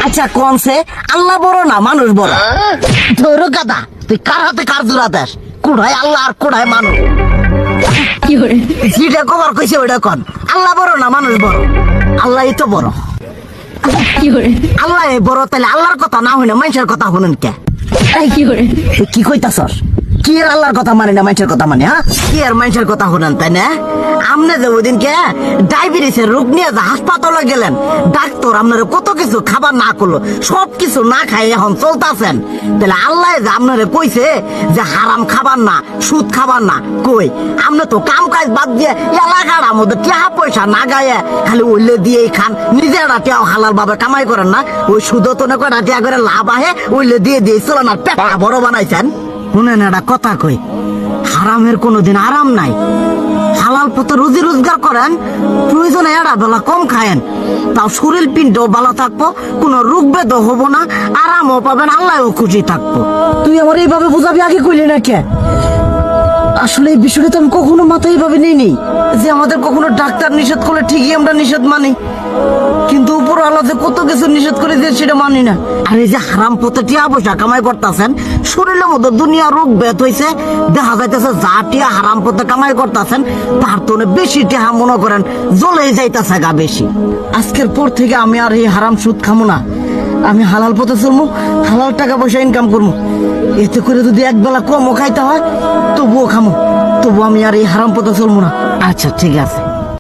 আচ্ছা কোনছে আল্লাহ বড় না মানুষ বড়? ধরো গাদা, তুই কার হাতে কার জোড়া দেশ? কোড়ায় আল্লাহ আর কোড়ায় মানুষ। যেটা কবার কইছে ওইটা কন। আল্লাহ বড় না মানুষ বড়? আল্লাহ তো বড়। আল্লাহ বড়, তাহলে আল্লাহর কথা না হইনা মানুষের কথা শুনেন কে? কি কইতাছস? কি আর আল্লাহর কথা মানে না মানুষের কথা মানে? হ্যাঁ, কি আর মানুষের কথা শুনেন তাই না? আমনে যে ওই দিনকে ডায়াবেটিসের রোগ নিয়ে যে হাসপাতালে গেলেন, ডাক্তার আপনার কত কিছু খাবার না করলো, সব কিছু না খাই এখন চলতেছেন। তাহলে আল্লাহ যে আপনারে কইছে যে হারাম খাবার না, সুদ খাবার না, কই আপনি তো কাম কাজ বাদ দিয়ে এলাকার মধ্যে টাকা পয়সা না গায়ে খালি ওইলে দিয়েই খান, নিজেরা টেও হালাল ভাবে কামাই করেন না, ওই সুদ তো না করে টাকা করে লাভ আহে ওইলে দিয়ে দিয়ে চলেন আর পেটটা বড় বানাইছেন। শুনেন একটা কথা কই, হারামের কোনোদিন আরাম নাই। হালাল পথে রুজি রোজগার করেন, প্রয়োজনে এরা বেলা কম খায়েন, তাও শরীর পিণ্ডও ভালো থাকবো, কোনো রোগ বেদও হবো না, আরামও পাবেন, আল্লাহও খুশি থাকবো। তুই আমার এইভাবে বুঝাবি আগে কইলি না কে? আসলে এই বিষয়টা তো আমি কখনো মাথায় এইভাবে নিইনি যে আমাদের কখনো ডাক্তার নিষেধ করলে ঠিকই আমরা নিষেধ মানি, কিন্তু উপর আল্লাহ যে কত কিছু নিষেধ করে দিয়ে সেটা মানি না। আর এই যে হারাম পথে টিয়া পয়সা কামাই করতেছেন, শরীরের মধ্যে দুনিয়া রোগ ব্যাত হয়েছে, দেখা যাইতেছে যা টিয়া হারাম পথে কামাই করতেছেন তার তো বেশি টিয়া মনে করেন জ্বলে যাইতেছে গা বেশি। আজকের পর থেকে আমি আর এই হারাম সুদ খামো না, আমি হালাল পথে চলবো, হালাল টাকা পয়সা ইনকাম করবো। এতে করে যদি একবেলা কমও খাইতে হয় তবুও খামো, তবু আমি আর এই হারাম পথে চলবো না। আচ্ছা ঠিক আছে।